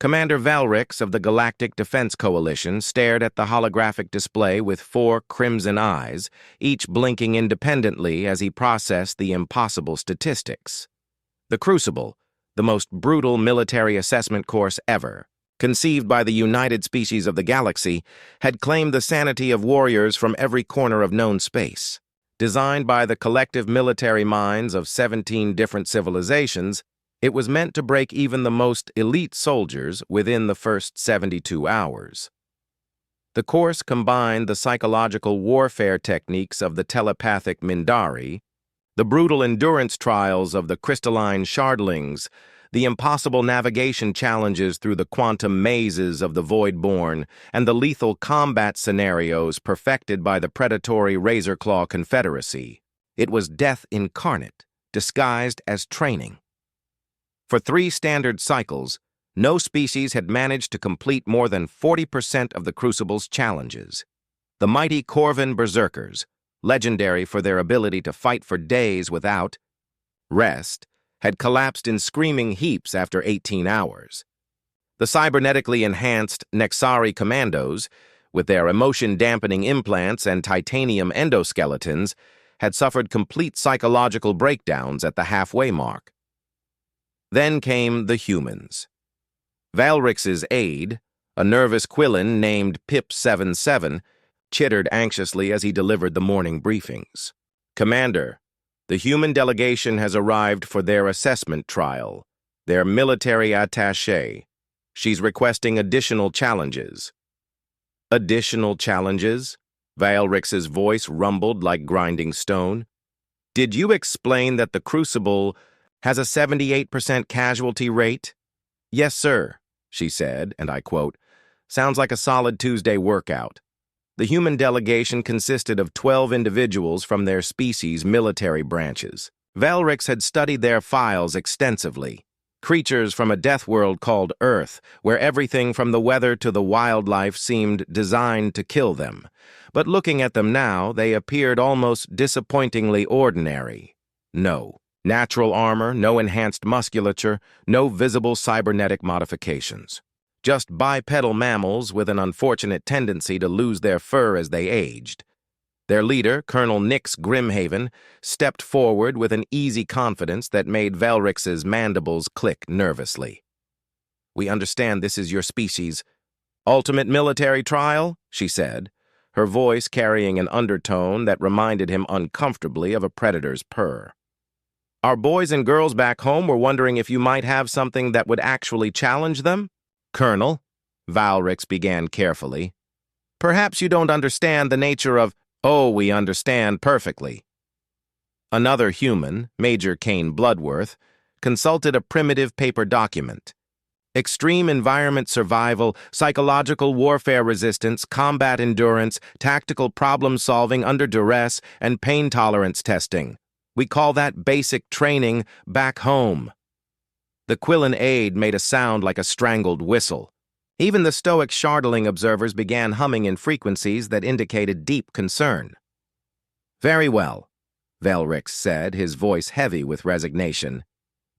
Commander Valrix of the Galactic Defense Coalition stared at the holographic display with 4 crimson eyes, each blinking independently as he processed the impossible statistics. The Crucible, the most brutal military assessment course ever, conceived by the United Species of the Galaxy, had claimed the sanity of warriors from every corner of known space. Designed by the collective military minds of 17 different civilizations, it was meant to break even the most elite soldiers within the first 72 hours. The course combined the psychological warfare techniques of the telepathic Mindari, the brutal endurance trials of the crystalline shardlings, the impossible navigation challenges through the quantum mazes of the Voidborn, and the lethal combat scenarios perfected by the predatory Razorclaw Confederacy. It was death incarnate, disguised as training. For 3 standard cycles, no species had managed to complete more than 40% of the Crucible's challenges. The mighty Corvin Berserkers, legendary for their ability to fight for days without rest, had collapsed in screaming heaps after 18 hours. The cybernetically enhanced Nexari Commandos, with their emotion-dampening implants and titanium endoskeletons, had suffered complete psychological breakdowns at the halfway mark. Then came the humans. Valrix's aide, a nervous Quillen named Pip77, chittered anxiously as he delivered the morning briefings. "Commander, the human delegation has arrived for their assessment trial, their military attaché. She's requesting additional challenges." "Additional challenges?" Valrix's voice rumbled like grinding stone. "Did you explain that the Crucible has a 78% casualty rate?" "Yes, sir," she said, and I quote, "Sounds like a solid Tuesday workout." The human delegation consisted of 12 individuals from their species' military branches. Valrix had studied their files extensively. Creatures from a death world called Earth, where everything from the weather to the wildlife seemed designed to kill them. But looking at them now, they appeared almost disappointingly ordinary. No natural armor, no enhanced musculature, no visible cybernetic modifications. Just bipedal mammals with an unfortunate tendency to lose their fur as they aged. Their leader, Colonel Nix Grimhaven, stepped forward with an easy confidence that made Valrix's mandibles click nervously. "We understand this is your species' ultimate military trial," she said, her voice carrying an undertone that reminded him uncomfortably of a predator's purr. "Our boys and girls back home were wondering if you might have something that would actually challenge them?" "Colonel," Valrix began carefully, "perhaps you don't understand the nature of—" "Oh, we understand perfectly." Another human, Major Kane Bloodworth, consulted a primitive paper document. Extreme environment survival, psychological warfare resistance, combat endurance, tactical problem-solving under duress, and pain tolerance testing. We call that basic training back home. The Quillen aide made a sound like a strangled whistle. Even the stoic Shardling observers began humming in frequencies that indicated deep concern. "Very well," Valrix said, his voice heavy with resignation.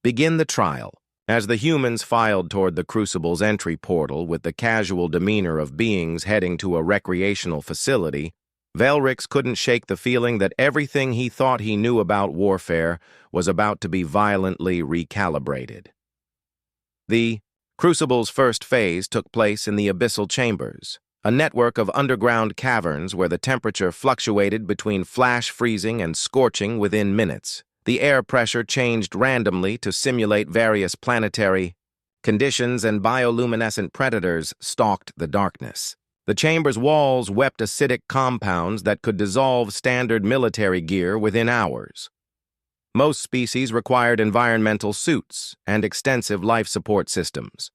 "Begin the trial." As the humans filed toward the Crucible's entry portal with the casual demeanor of beings heading to a recreational facility, Valrix couldn't shake the feeling that everything he thought he knew about warfare was about to be violently recalibrated. The Crucible's first phase took place in the Abyssal Chambers, a network of underground caverns where the temperature fluctuated between flash freezing and scorching within minutes. The air pressure changed randomly to simulate various planetary conditions, and bioluminescent predators stalked the darkness. The chamber's walls wept acidic compounds that could dissolve standard military gear within hours. Most species required environmental suits and extensive life support systems.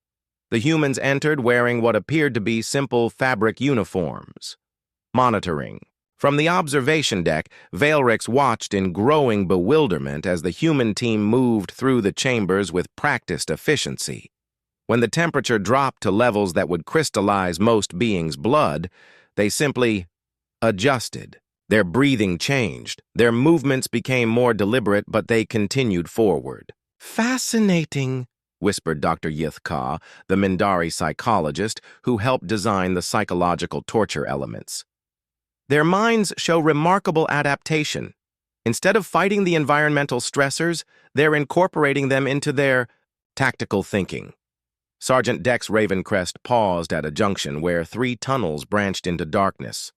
The humans entered wearing what appeared to be simple fabric uniforms. Monitoring. From the observation deck, Valrix watched in growing bewilderment as the human team moved through the chambers with practiced efficiency. When the temperature dropped to levels that would crystallize most beings' blood, they simply adjusted. Their breathing changed. Their movements became more deliberate, but they continued forward. "Fascinating," whispered Dr. Yith-Ka, the Mindari psychologist who helped design the psychological torture elements. Their minds show remarkable adaptation. Instead of fighting the environmental stressors, they're incorporating them into their tactical thinking. Sergeant Dex Ravencrest paused at a junction where 3 tunnels branched into darkness.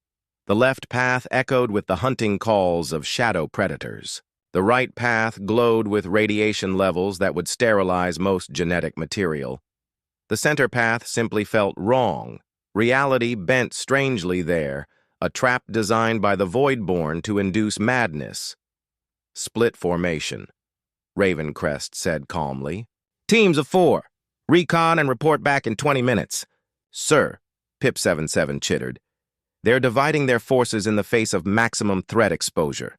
The left path echoed with the hunting calls of shadow predators. The right path glowed with radiation levels that would sterilize most genetic material. The center path simply felt wrong. Reality bent strangely there, a trap designed by the Voidborn to induce madness. Split formation, Ravencrest said calmly. Teams of 4. Recon and report back in 20 minutes. Sir, Pip-77 chittered. They're dividing their forces in the face of maximum threat exposure.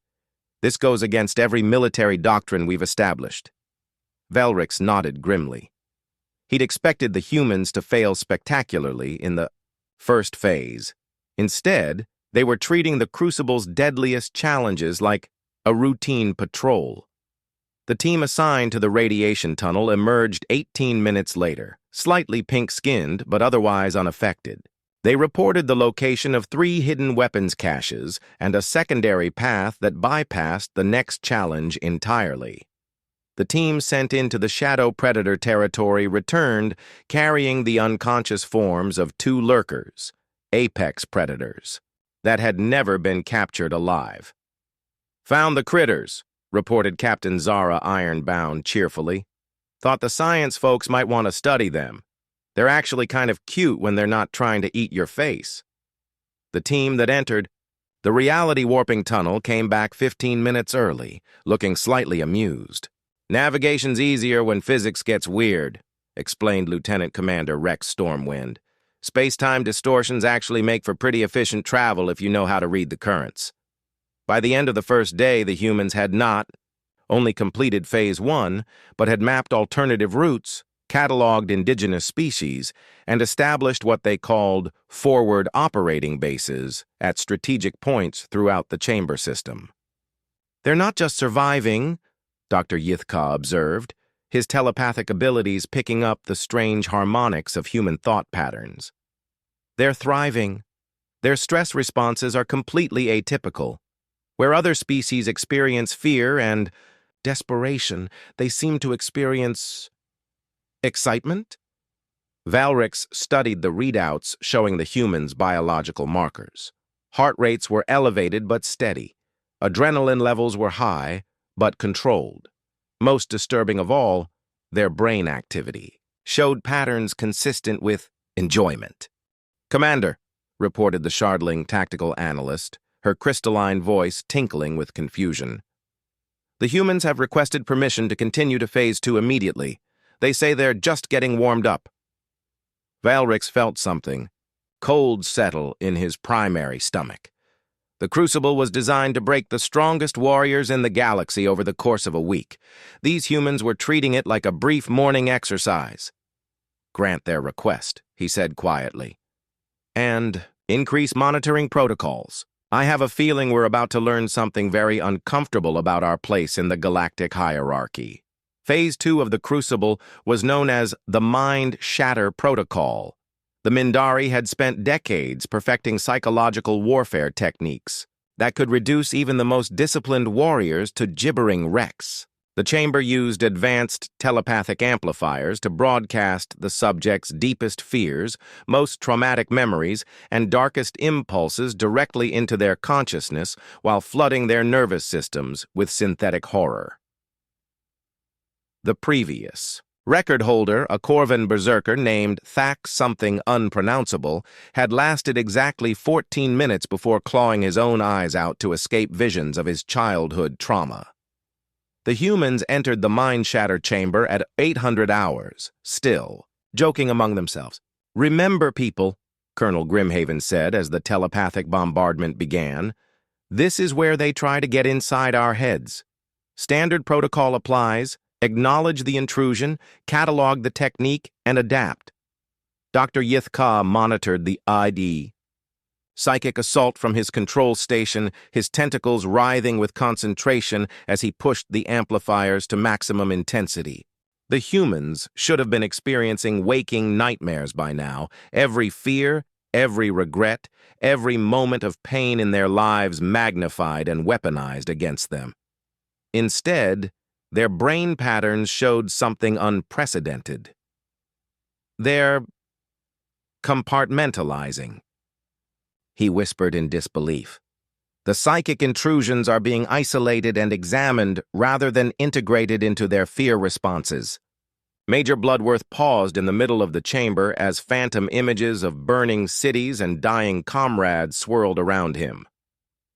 This goes against every military doctrine we've established. Velrix nodded grimly. He'd expected the humans to fail spectacularly in the first phase. Instead, they were treating the Crucible's deadliest challenges like a routine patrol. The team assigned to the radiation tunnel emerged 18 minutes later, slightly pink-skinned but otherwise unaffected. They reported the location of 3 hidden weapons caches and a secondary path that bypassed the next challenge entirely. The team sent into the Shadow Predator territory returned carrying the unconscious forms of 2 lurkers, apex predators, that had never been captured alive. Found the critters, reported Captain Zara Ironbound cheerfully. Thought the science folks might want to study them. They're actually kind of cute when they're not trying to eat your face. The team that entered the reality warping tunnel came back 15 minutes early, looking slightly amused. Navigation's easier when physics gets weird, explained Lieutenant Commander Rex Stormwind. Space-time distortions actually make for pretty efficient travel if you know how to read the currents. By the end of the first day, the humans had not only completed Phase 1, but had mapped alternative routes, cataloged indigenous species, and established what they called forward operating bases at strategic points throughout the chamber system. They're not just surviving, Dr. Yith-Ka observed, his telepathic abilities picking up the strange harmonics of human thought patterns. They're thriving. Their stress responses are completely atypical. Where other species experience fear and desperation, they seem to experience excitement? Valrix studied the readouts showing the humans' biological markers. Heart rates were elevated but steady. Adrenaline levels were high but controlled. Most disturbing of all, their brain activity showed patterns consistent with enjoyment. Commander, reported the Shardling tactical analyst, her crystalline voice tinkling with confusion. The humans have requested permission to continue to Phase 2 immediately. They say they're just getting warmed up. Valrix felt something cold settle in his primary stomach. The Crucible was designed to break the strongest warriors in the galaxy over the course of a week. These humans were treating it like a brief morning exercise. Grant their request, he said quietly. And increase monitoring protocols. I have a feeling we're about to learn something very uncomfortable about our place in the galactic hierarchy. Phase 2 of the Crucible was known as the Mind Shatter Protocol. The Mindari had spent decades perfecting psychological warfare techniques that could reduce even the most disciplined warriors to gibbering wrecks. The chamber used advanced telepathic amplifiers to broadcast the subject's deepest fears, most traumatic memories, and darkest impulses directly into their consciousness while flooding their nervous systems with synthetic horror. The previous record holder, a Corvan berserker named Thack something unpronounceable, had lasted exactly 14 minutes before clawing his own eyes out to escape visions of his childhood trauma. The humans entered the Mind Shatter chamber at 800 hours, still, joking among themselves. Remember, people, Colonel Grimhaven said as the telepathic bombardment began, this is where they try to get inside our heads. Standard protocol applies, acknowledge the intrusion, catalog the technique, and adapt. Dr. Yith-Ka monitored the ID. Psychic assault from his control station, his tentacles writhing with concentration as he pushed the amplifiers to maximum intensity. The humans should have been experiencing waking nightmares by now. Every fear, every regret, every moment of pain in their lives magnified and weaponized against them. Instead, their brain patterns showed something unprecedented. They're compartmentalizing, he whispered in disbelief. The psychic intrusions are being isolated and examined rather than integrated into their fear responses. Major Bloodworth paused in the middle of the chamber as phantom images of burning cities and dying comrades swirled around him.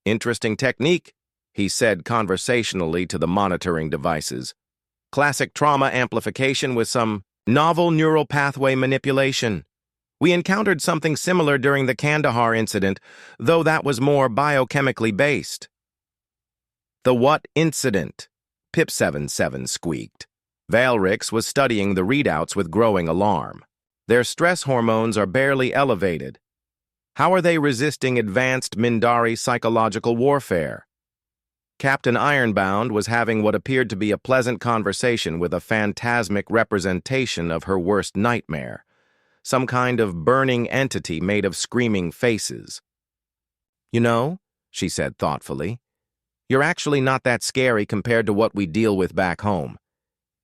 Interesting technique, he said conversationally to the monitoring devices. Classic trauma amplification with some novel neural pathway manipulation. We encountered something similar during the Kandahar incident, though that was more biochemically based. The what incident? Pip77 squeaked. Valrix was studying the readouts with growing alarm. Their stress hormones are barely elevated. How are they resisting advanced Mindari psychological warfare? Captain Ironbound was having what appeared to be a pleasant conversation with a phantasmic representation of her worst nightmare, some kind of burning entity made of screaming faces. You know, she said thoughtfully, you're actually not that scary compared to what we deal with back home.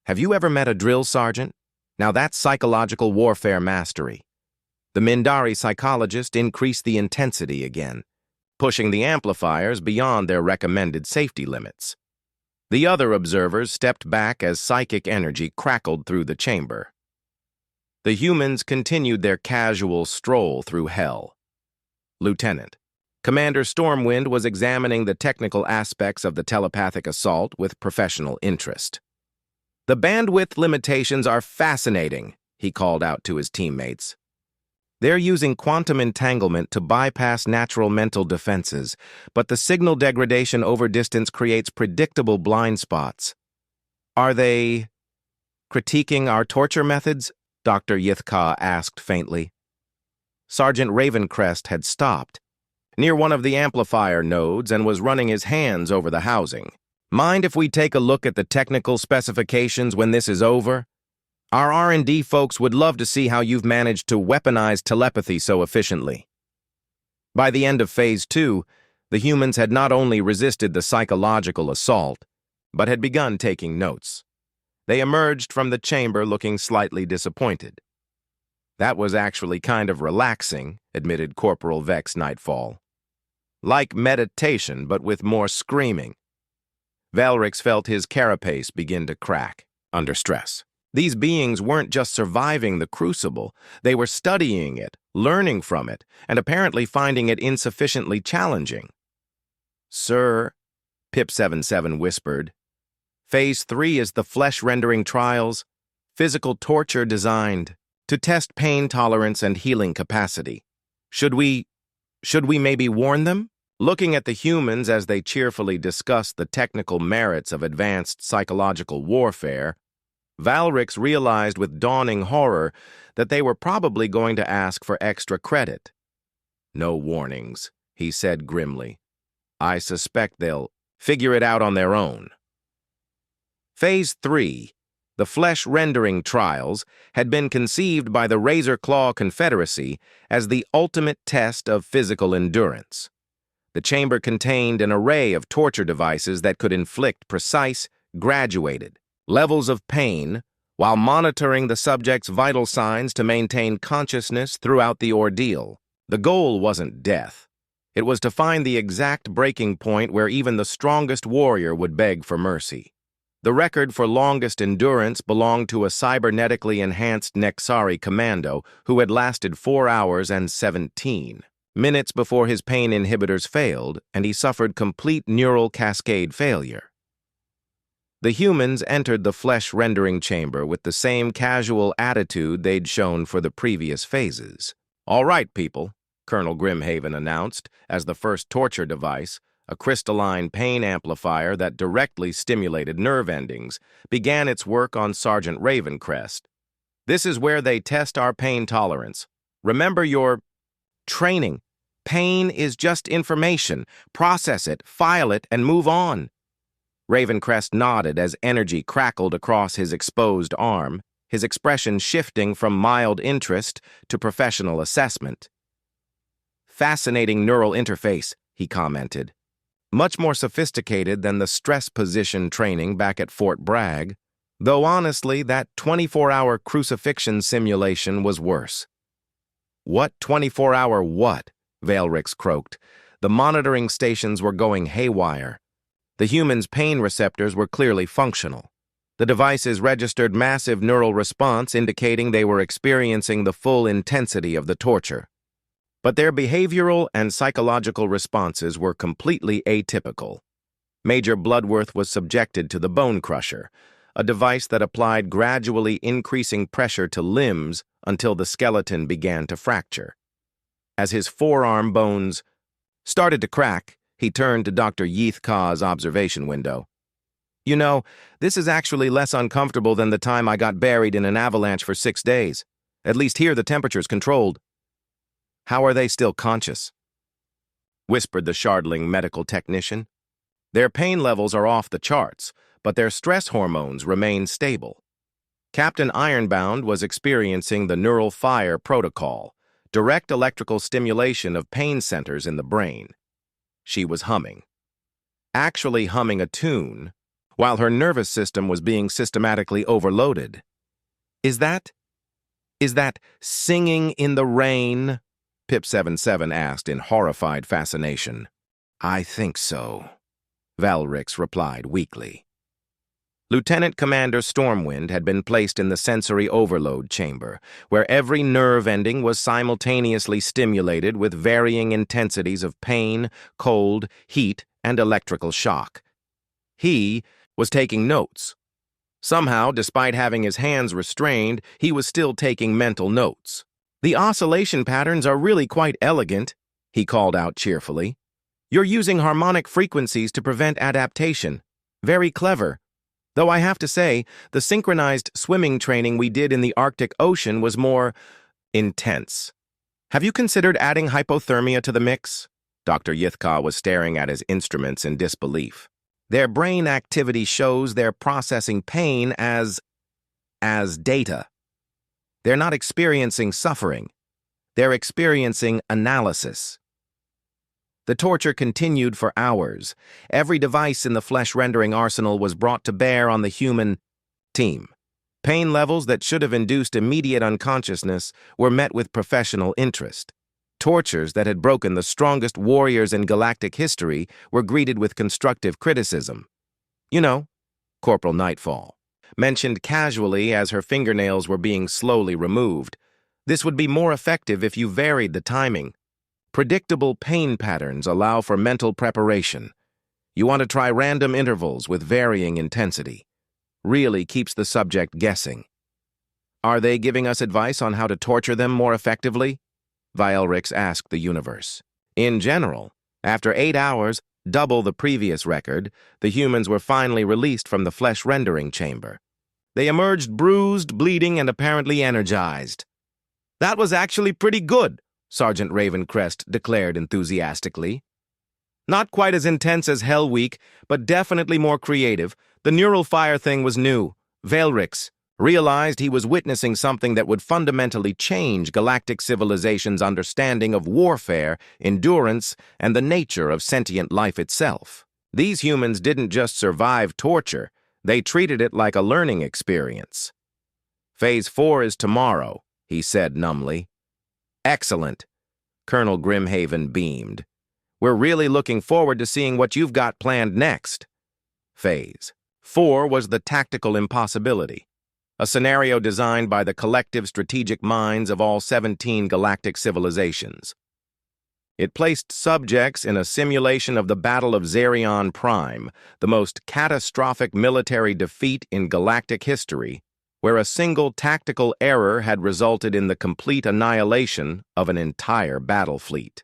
Have you ever met a drill sergeant? Now that's psychological warfare mastery. The Mindari psychologist increased the intensity again, pushing the amplifiers beyond their recommended safety limits. The other observers stepped back as psychic energy crackled through the chamber. The humans continued their casual stroll through hell. Lieutenant, Commander Stormwind was examining the technical aspects of the telepathic assault with professional interest. The bandwidth limitations are fascinating, he called out to his teammates. They're using quantum entanglement to bypass natural mental defenses, but the signal degradation over distance creates predictable blind spots. Are they critiquing our torture methods? Dr. Yithka asked faintly. Sergeant Ravencrest had stopped near one of the amplifier nodes and was running his hands over the housing. Mind if we take a look at the technical specifications when this is over? Our R&D folks would love to see how you've managed to weaponize telepathy so efficiently. By the end of Phase 2, the humans had not only resisted the psychological assault, but had begun taking notes. They emerged from the chamber looking slightly disappointed. That was actually kind of relaxing, admitted Corporal Vex Nightfall. Like meditation, but with more screaming. Valrix felt his carapace begin to crack under stress. These beings weren't just surviving the crucible, they were studying it, learning from it, and apparently finding it insufficiently challenging. Sir, Pip77 whispered, Phase 3 is the flesh-rendering trials, physical torture designed to test pain tolerance and healing capacity. Should we maybe warn them? Looking at the humans as they cheerfully discussed the technical merits of advanced psychological warfare, Valrix realized with dawning horror that they were probably going to ask for extra credit. No warnings, he said grimly. I suspect they'll figure it out on their own. Phase 3, the flesh-rendering trials, had been conceived by the Razor Claw Confederacy as the ultimate test of physical endurance. The chamber contained an array of torture devices that could inflict precise, graduated levels of pain while monitoring the subject's vital signs to maintain consciousness throughout the ordeal. The goal wasn't death. It was to find the exact breaking point where even the strongest warrior would beg for mercy. The record for longest endurance belonged to a cybernetically enhanced Nexari commando who had lasted 4 hours and 17 minutes before his pain inhibitors failed and he suffered complete neural cascade failure. The humans entered the flesh-rendering chamber with the same casual attitude they'd shown for the previous phases. All right, people, Colonel Grimhaven announced as the first torture device, a crystalline pain amplifier that directly stimulated nerve endings, began its work on Sergeant Ravencrest. This is where they test our pain tolerance. Remember your training. Pain is just information. Process it, file it, and move on. Ravencrest nodded as energy crackled across his exposed arm, his expression shifting from mild interest to professional assessment. "Fascinating neural interface," he commented. "Much more sophisticated than the stress position training back at Fort Bragg, though honestly, that 24-hour crucifixion simulation was worse." "What 24-hour what?" Valrix croaked. The monitoring stations were going haywire. The human's pain receptors were clearly functional. The devices registered massive neural response indicating they were experiencing the full intensity of the torture. But their behavioral and psychological responses were completely atypical. Major Bloodworth was subjected to the Bone Crusher, a device that applied gradually increasing pressure to limbs until the skeleton began to fracture. As his forearm bones started to crack, he turned to Dr. Yeathcaw's observation window. "You know, this is actually less uncomfortable than the time I got buried in an avalanche for 6 days. At least here the temperature's controlled." "How are they still conscious?" whispered the Shardling medical technician. "Their pain levels are off the charts, but their stress hormones remain stable. Captain Ironbound was experiencing the neural fire protocol, direct electrical stimulation of pain centers in the brain. She was humming. Actually humming a tune, while her nervous system was being systematically overloaded. Is that singing in the rain?" Pip77 asked in horrified fascination. "I think so," Valrix replied weakly. Lieutenant Commander Stormwind had been placed in the sensory overload chamber, where every nerve ending was simultaneously stimulated with varying intensities of pain, cold, heat, and electrical shock. He was taking notes. Somehow, despite having his hands restrained, he was still taking mental notes. "The oscillation patterns are really quite elegant," he called out cheerfully. "You're using harmonic frequencies to prevent adaptation. Very clever. Though I have to say, the synchronized swimming training we did in the Arctic Ocean was more intense. Have you considered adding hypothermia to the mix?" Dr. Yeathcaw was staring at his instruments in disbelief. "Their brain activity shows they're processing pain as data. They're not experiencing suffering. They're experiencing analysis." The torture continued for hours. Every device in the flesh-rendering arsenal was brought to bear on the human team. Pain levels that should have induced immediate unconsciousness were met with professional interest. Tortures that had broken the strongest warriors in galactic history were greeted with constructive criticism. "You know," Corporal Nightfall mentioned casually as her fingernails were being slowly removed, "this would be more effective if you varied the timing. Predictable pain patterns allow for mental preparation. You want to try random intervals with varying intensity. Really keeps the subject guessing." "Are they giving us advice on how to torture them more effectively?" Valrix asked the universe. "In general, after 8 hours, double the previous record, the humans were finally released from the flesh-rendering chamber. They emerged bruised, bleeding, and apparently energized." "That was actually pretty good," Sergeant Ravencrest declared enthusiastically. "Not quite as intense as Hell Week, but definitely more creative. The neural fire thing was new. Valrix realized he was witnessing something that would fundamentally change galactic civilization's understanding of warfare, endurance, and the nature of sentient life itself. These humans didn't just survive torture, they treated it like a learning experience. "Phase 4 is tomorrow," he said numbly. "Excellent." Colonel Grimhaven beamed. "We're really looking forward to seeing what you've got planned next." Phase 4 was the tactical impossibility, a scenario designed by the collective strategic minds of all 17 galactic civilizations. It placed subjects in a simulation of the Battle of Zerion Prime, the most catastrophic military defeat in galactic history, where a single tactical error had resulted in the complete annihilation of an entire battle fleet.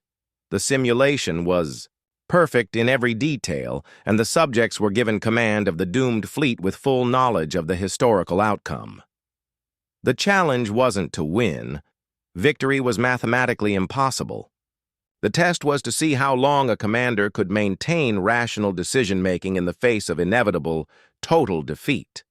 The simulation was perfect in every detail, and the subjects were given command of the doomed fleet with full knowledge of the historical outcome. The challenge wasn't to win. Victory was mathematically impossible. The test was to see how long a commander could maintain rational decision-making in the face of inevitable, total defeat.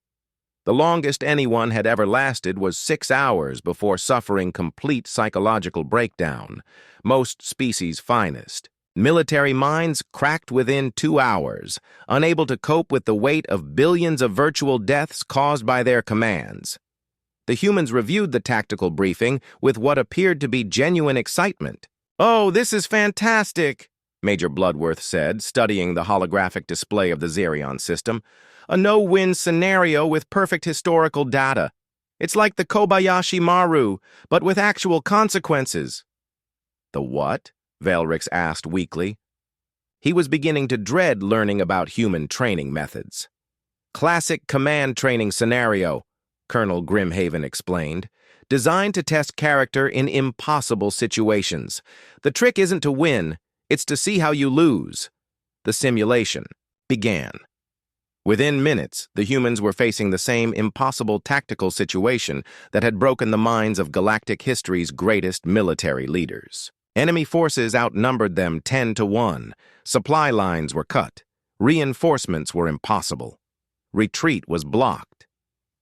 The longest anyone had ever lasted was 6 hours before suffering complete psychological breakdown, most species' finest. Military minds cracked within 2 hours, unable to cope with the weight of billions of virtual deaths caused by their commands. The humans reviewed the tactical briefing with what appeared to be genuine excitement. "Oh, this is fantastic," Major Bloodworth said, studying the holographic display of the Xerion system. "A no-win scenario with perfect historical data. It's like the Kobayashi Maru, but with actual consequences." "The what?" Valrix asked weakly. He was beginning to dread learning about human training methods. "Classic command training scenario," Colonel Grimhaven explained, "designed to test character in impossible situations. The trick isn't to win, it's to see how you lose." The simulation began. Within minutes, the humans were facing the same impossible tactical situation that had broken the minds of galactic history's greatest military leaders. Enemy forces outnumbered them 10-1. Supply lines were cut. Reinforcements were impossible. Retreat was blocked.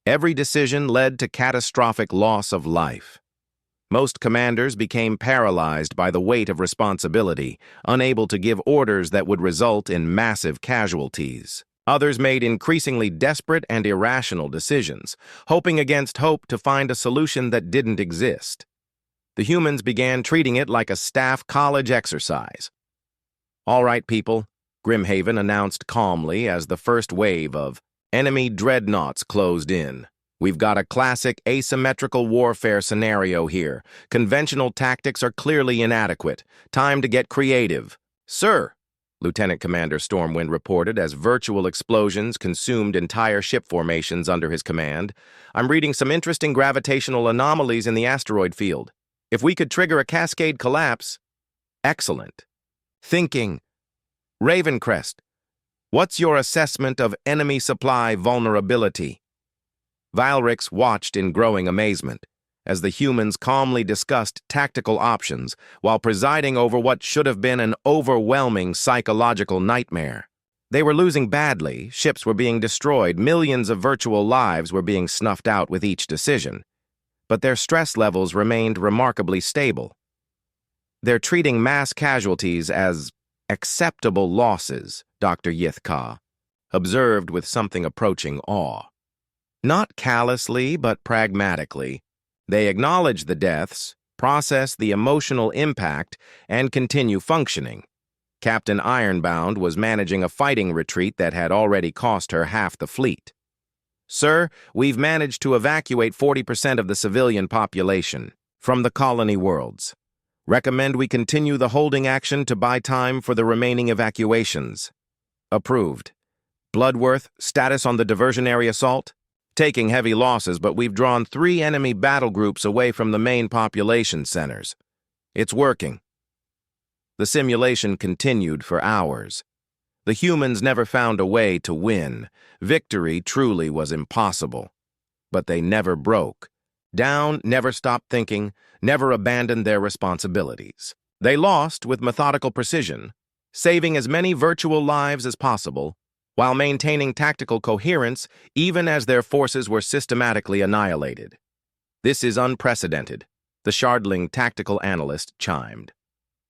Every decision led to catastrophic loss of life. Most commanders became paralyzed by the weight of responsibility, unable to give orders that would result in massive casualties. Others made increasingly desperate and irrational decisions, hoping against hope to find a solution that didn't exist. The humans began treating it like a staff college exercise. "All right, people," Grimhaven announced calmly as the first wave of enemy dreadnoughts closed in. "We've got a classic asymmetrical warfare scenario here. Conventional tactics are clearly inadequate. Time to get creative." "Sir," Lieutenant Commander Stormwind reported as virtual explosions consumed entire ship formations under his command, "I'm reading some interesting gravitational anomalies in the asteroid field. If we could trigger a cascade collapse..." "Excellent. Thinking. Ravencrest, what's your assessment of enemy supply vulnerability?" Valrix watched in growing amazement as the humans calmly discussed tactical options while presiding over what should have been an overwhelming psychological nightmare. They were losing badly, ships were being destroyed, millions of virtual lives were being snuffed out with each decision. But their stress levels remained remarkably stable. "They're treating mass casualties as acceptable losses," Dr. Yithka observed with something approaching awe. "Not callously, but pragmatically. They acknowledge the deaths, process the emotional impact, and continue functioning." Captain Ironbound was managing a fighting retreat that had already cost her half the fleet. "Sir, we've managed to evacuate 40% of the civilian population from the colony worlds. Recommend we continue the holding action to buy time for the remaining evacuations." "Approved. Bloodworth, status on the diversionary assault?" "Taking heavy losses, but we've drawn 3 enemy battle groups away from the main population centers. It's working." The simulation continued for hours. The humans never found a way to win. Victory truly was impossible. But they never broke. Down, never stopped thinking, never abandoned their responsibilities. They lost with methodical precision, saving as many virtual lives as possible, while maintaining tactical coherence even as their forces were systematically annihilated. "This is unprecedented," the Shardling tactical analyst chimed.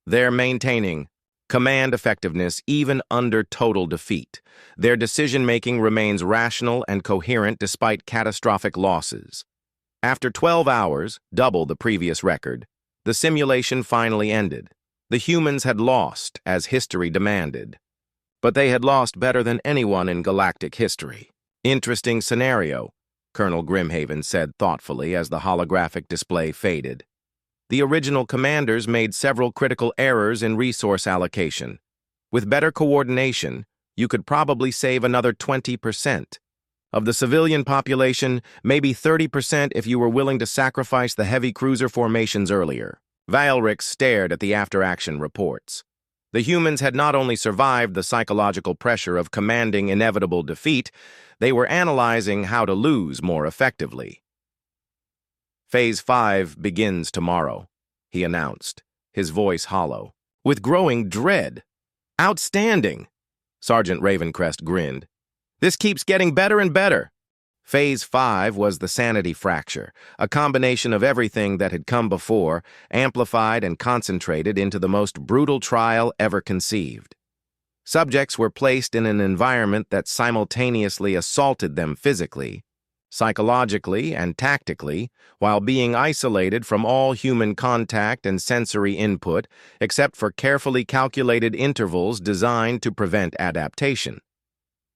"They're maintaining command effectiveness even under total defeat. Their decision-making remains rational and coherent despite catastrophic losses." After 12 hours, double the previous record, the simulation finally ended. The humans had lost, as history demanded. But they had lost better than anyone in galactic history. "Interesting scenario," Colonel Grimhaven said thoughtfully as the holographic display faded. "The original commanders made several critical errors in resource allocation. With better coordination, you could probably save another 20%. Of the civilian population, maybe 30% if you were willing to sacrifice the heavy cruiser formations earlier." Valrix stared at the after-action reports. The humans had not only survived the psychological pressure of commanding inevitable defeat, they were analyzing how to lose more effectively. "Phase 5 begins tomorrow," he announced, his voice hollow. with growing dread. Outstanding, Sergeant Ravencrest grinned. This keeps getting better and better. Phase 5 was the sanity fracture, a combination of everything that had come before, amplified and concentrated into the most brutal trial ever conceived. Subjects were placed in an environment that simultaneously assaulted them physically, psychologically, and tactically, while being isolated from all human contact and sensory input except for carefully calculated intervals designed to prevent adaptation.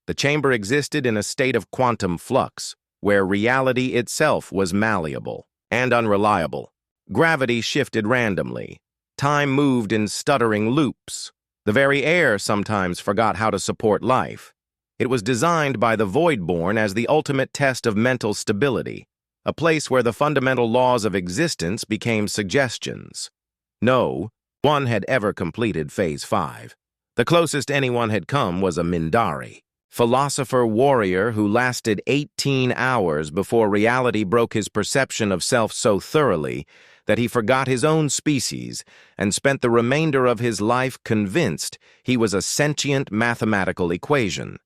The chamber existed in a state of quantum flux, where reality itself was malleable and unreliable. Gravity shifted randomly. Time moved in stuttering loops. The very air sometimes forgot how to support life. It was designed by the Voidborn as the ultimate test of mental stability, a place where the fundamental laws of existence became suggestions. No one had ever completed Phase 5. The closest anyone had come was a Mindari, philosopher-warrior who lasted 18 hours before reality broke his perception of self so thoroughly that he forgot his own species and spent the remainder of his life convinced he was a sentient mathematical equation.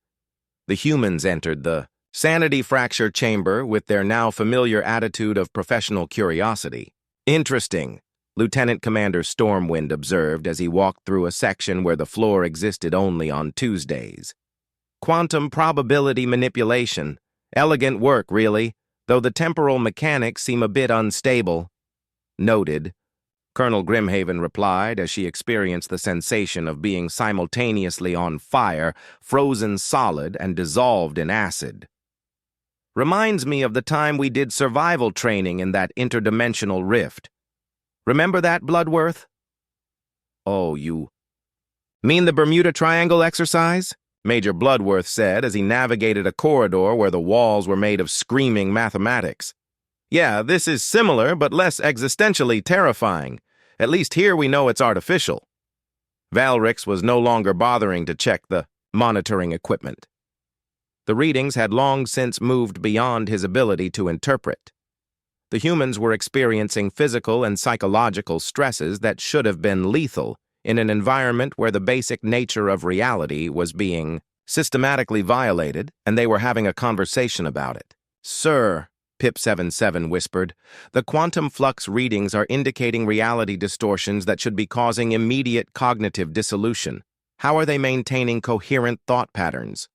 The humans entered the sanity fracture chamber with their now familiar attitude of professional curiosity. Interesting, Lieutenant Commander Stormwind observed as he walked through a section where the floor existed only on Tuesdays. Quantum probability manipulation. Elegant work, really, though the temporal mechanics seem a bit unstable. Noted, Colonel Grimhaven replied as she experienced the sensation of being simultaneously on fire, frozen solid, and dissolved in acid. Reminds me of the time we did survival training in that interdimensional rift. Remember that, Bloodworth? Oh, you mean the Bermuda Triangle exercise? Major Bloodworth said as he navigated a corridor where the walls were made of screaming mathematics. Yeah, this is similar but less existentially terrifying. At least here we know it's artificial. Valrix was no longer bothering to check the monitoring equipment. The readings had long since moved beyond his ability to interpret. The humans were experiencing physical and psychological stresses that should have been lethal in an environment where the basic nature of reality was being systematically violated, and they were having a conversation about it. Sir, Pip77 whispered, the quantum flux readings are indicating reality distortions that should be causing immediate cognitive dissolution. How are they maintaining coherent thought patterns?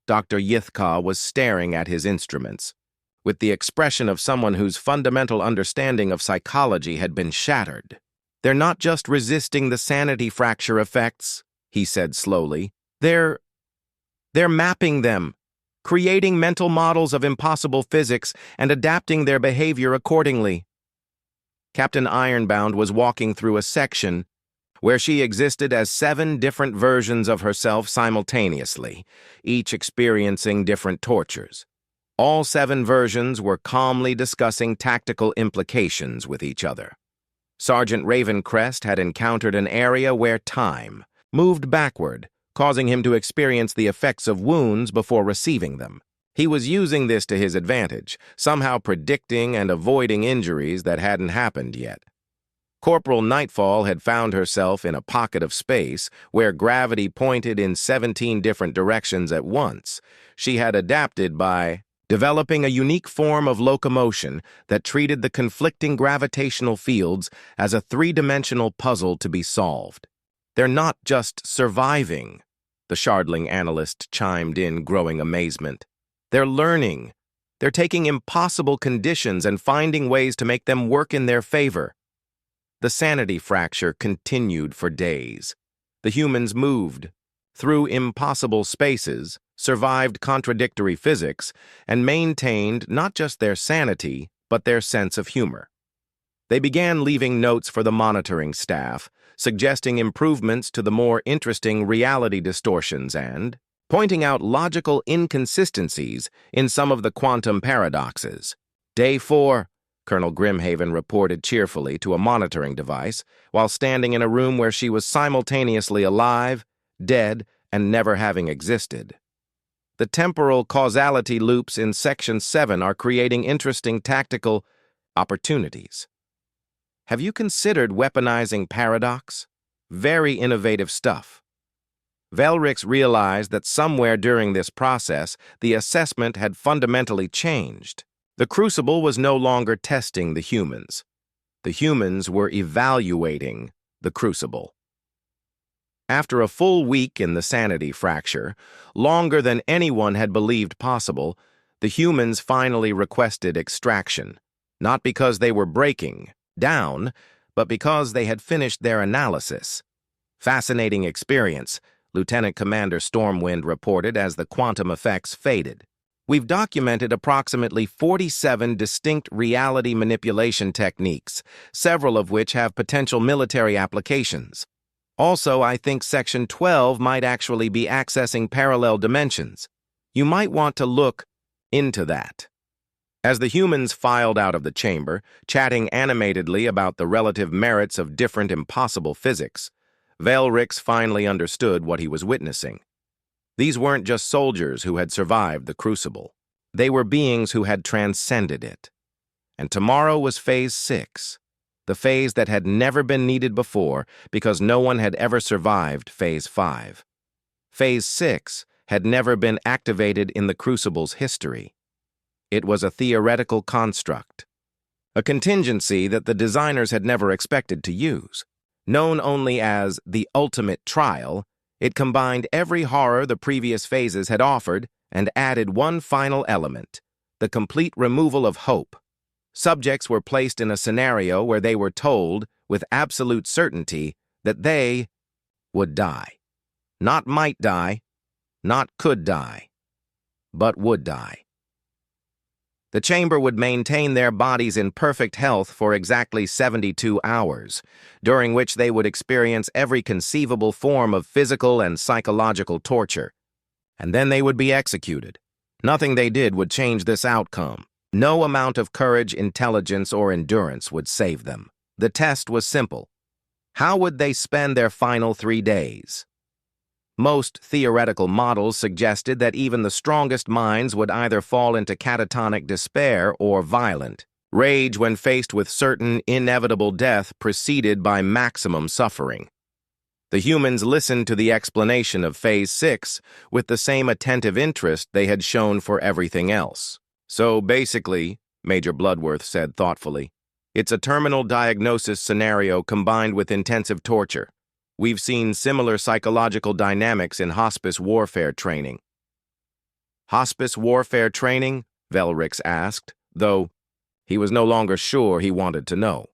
Dr. Yithka was staring at his instruments, with the expression of someone whose fundamental understanding of psychology had been shattered. They're not just resisting the sanity fracture effects, he said slowly. They're mapping them, creating mental models of impossible physics and adapting their behavior accordingly. Captain Ironbound was walking through a section where she existed as 7 different versions of herself simultaneously, each experiencing different tortures. All 7 versions were calmly discussing tactical implications with each other. Sergeant Ravencrest had encountered an area where time moved backward, causing him to experience the effects of wounds before receiving them. He was using this to his advantage, somehow predicting and avoiding injuries that hadn't happened yet. Corporal Nightfall had found herself in a pocket of space where gravity pointed in 17 different directions at once. She had adapted by developing a unique form of locomotion that treated the conflicting gravitational fields as a 3-dimensional puzzle to be solved. They're not just surviving, the Shardling analyst chimed in, growing amazement. They're learning. They're taking impossible conditions and finding ways to make them work in their favor. The sanity fracture continued for days. The humans moved through impossible spaces, survived contradictory physics, and maintained not just their sanity, but their sense of humor. They began leaving notes for the monitoring staff, suggesting improvements to the more interesting reality distortions and pointing out logical inconsistencies in some of the quantum paradoxes. Day 4, Colonel Grimhaven reported cheerfully to a monitoring device while standing in a room where she was simultaneously alive, dead, and never having existed. The temporal causality loops in Section 7 are creating interesting tactical opportunities. Have you considered weaponizing paradox? Very innovative stuff. Velrix realized that somewhere during this process, the assessment had fundamentally changed. The Crucible was no longer testing the humans. The humans were evaluating the Crucible. After a full week in the sanity fracture, longer than anyone had believed possible, the humans finally requested extraction, not because they were breaking down, but because they had finished their analysis. Fascinating experience, Lieutenant Commander Stormwind reported as the quantum effects faded. We've documented approximately 47 distinct reality manipulation techniques, several of which have potential military applications. Also, I think Section 12 might actually be accessing parallel dimensions. You might want to look into that. As the humans filed out of the chamber, chatting animatedly about the relative merits of different impossible physics, Velrix finally understood what he was witnessing. These weren't just soldiers who had survived the Crucible. They were beings who had transcended it. And tomorrow was Phase 6, the phase that had never been needed before because no one had ever survived Phase 5. Phase 6 had never been activated in the Crucible's history. It was a theoretical construct, a contingency that the designers had never expected to use. Known only as the ultimate trial, it combined every horror the previous phases had offered and added one final element, the complete removal of hope. Subjects were placed in a scenario where they were told, with absolute certainty, that they would die. Not might die, not could die, but would die. The chamber would maintain their bodies in perfect health for exactly 72 hours, during which they would experience every conceivable form of physical and psychological torture. And then they would be executed. Nothing they did would change this outcome. No amount of courage, intelligence, or endurance would save them. The test was simple. How would they spend their final 3 days? Most theoretical models suggested that even the strongest minds would either fall into catatonic despair or violent rage when faced with certain inevitable death preceded by maximum suffering. The humans listened to the explanation of Phase 6 with the same attentive interest they had shown for everything else. So basically, Major Bloodworth said thoughtfully, it's a terminal diagnosis scenario combined with intensive torture. We've seen similar psychological dynamics in hospice warfare training. Hospice warfare training? Velrix asked, though he was no longer sure he wanted to know.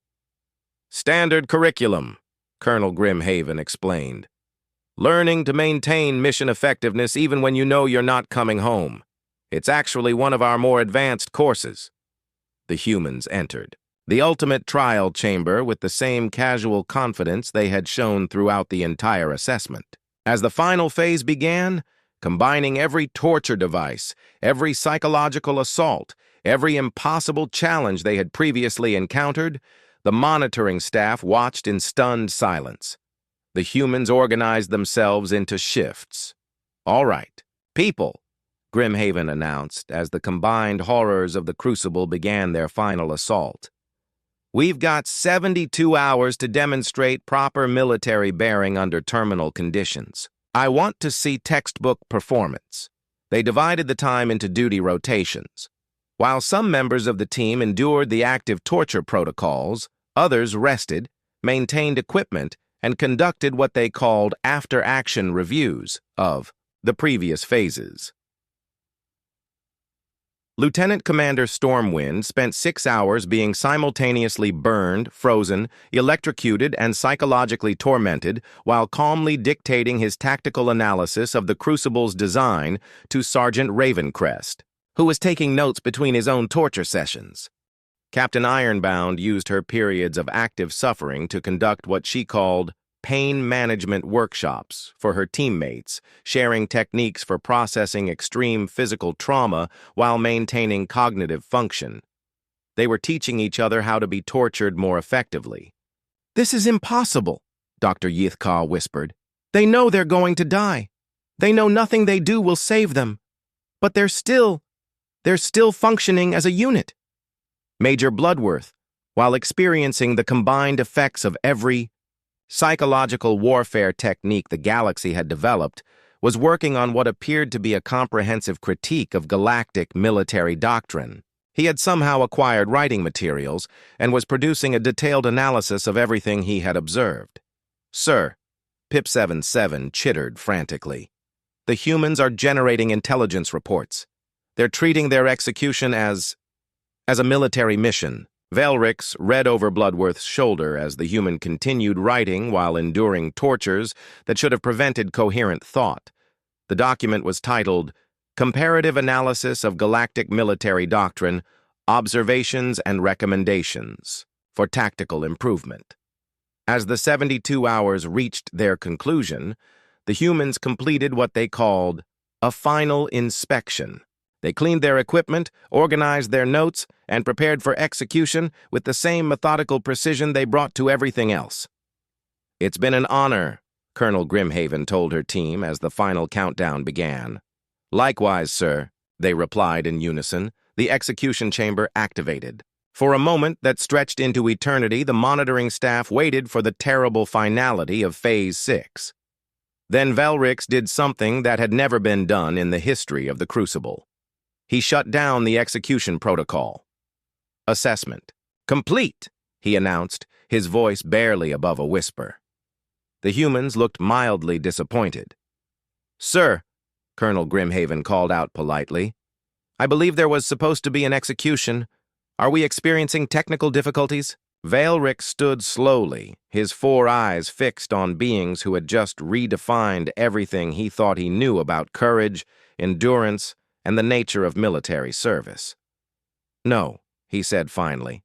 Standard curriculum, Colonel Grimhaven explained. Learning to maintain mission effectiveness even when you know you're not coming home. It's actually one of our more advanced courses. The humans entered the ultimate trial chamber with the same casual confidence they had shown throughout the entire assessment. As the final phase began, combining every torture device, every psychological assault, every impossible challenge they had previously encountered, the monitoring staff watched in stunned silence. The humans organized themselves into shifts. All right, people, Grimhaven announced as the combined horrors of the Crucible began their final assault. We've got 72 hours to demonstrate proper military bearing under terminal conditions. I want to see textbook performance. They divided the time into duty rotations. While some members of the team endured the active torture protocols, others rested, maintained equipment, and conducted what they called after-action reviews of the previous phases. Lieutenant Commander Stormwind spent 6 hours being simultaneously burned, frozen, electrocuted, and psychologically tormented while calmly dictating his tactical analysis of the Crucible's design to Sergeant Ravencrest, who was taking notes between his own torture sessions. Captain Ironbound used her periods of active suffering to conduct what she called pain management workshops for her teammates, sharing techniques for processing extreme physical trauma while maintaining cognitive function. They were teaching each other how to be tortured more effectively. "This is impossible," Dr. Yithka whispered. "They know they're going to die. They know nothing they do will save them. But they're still functioning as a unit." Major Bloodworth, while experiencing the combined effects of every psychological warfare technique the galaxy had developed was working on what appeared to be a comprehensive critique of galactic military doctrine. He had somehow acquired writing materials and was producing a detailed analysis of everything he had observed. "Sir," Pip-77 chittered frantically, "the humans are generating intelligence reports. They're treating their execution as a military mission." Velrix read over Bloodworth's shoulder as the human continued writing while enduring tortures that should have prevented coherent thought. The document was titled, "Comparative Analysis of Galactic Military Doctrine, Observations and Recommendations for Tactical Improvement." As the 72 hours reached their conclusion, the humans completed what they called a final inspection. They cleaned their equipment, organized their notes, and prepared for execution with the same methodical precision they brought to everything else. "It's been an honor," Colonel Grimhaven told her team as the final countdown began. "Likewise, sir," they replied in unison. The execution chamber activated. For a moment that stretched into eternity, the monitoring staff waited for the terrible finality of Phase 6. Then Velrix did something that had never been done in the history of the Crucible. He shut down the execution protocol. "Assessment complete," he announced, his voice barely above a whisper. The humans looked mildly disappointed. "Sir," Colonel Grimhaven called out politely, "I believe there was supposed to be an execution. Are we experiencing technical difficulties?" Velrix stood slowly, his 4 eyes fixed on beings who had just redefined everything he thought he knew about courage, endurance, and the nature of military service. "No," he said finally.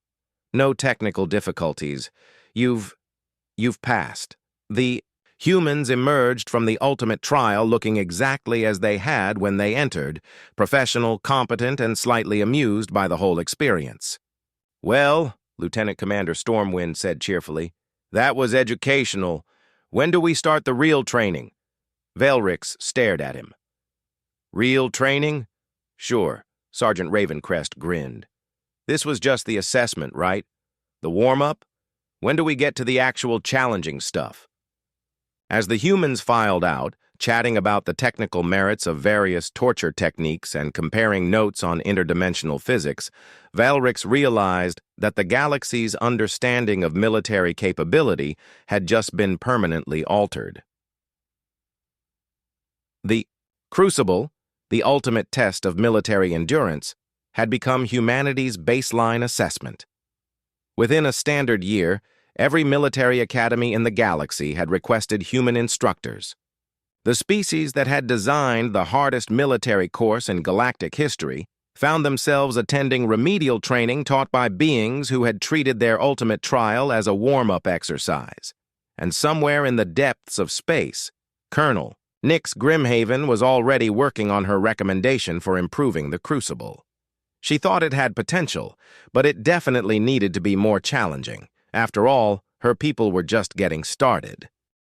"No technical difficulties. You've passed." The humans emerged from the ultimate trial looking exactly as they had when they entered, professional, competent, and slightly amused by the whole experience. "Well," Lieutenant Commander Stormwind said cheerfully, "that was educational. When do we start the real training?" Velrix stared at him. "Real training? Sure," Sergeant Ravencrest grinned. "This was just the assessment, right? The warm-up? When do we get to the actual challenging stuff?" As the humans filed out, chatting about the technical merits of various torture techniques and comparing notes on interdimensional physics, Velrix realized that the galaxy's understanding of military capability had just been permanently altered. The Crucible, the ultimate test of military endurance, had become humanity's baseline assessment. Within a standard year, every military academy in the galaxy had requested human instructors. The species that had designed the hardest military course in galactic history found themselves attending remedial training taught by beings who had treated their ultimate trial as a warm-up exercise. And somewhere in the depths of space, Colonel Nyx Grimhaven was already working on her recommendation for improving the Crucible. She thought it had potential, but it definitely needed to be more challenging. After all, her people were just getting started.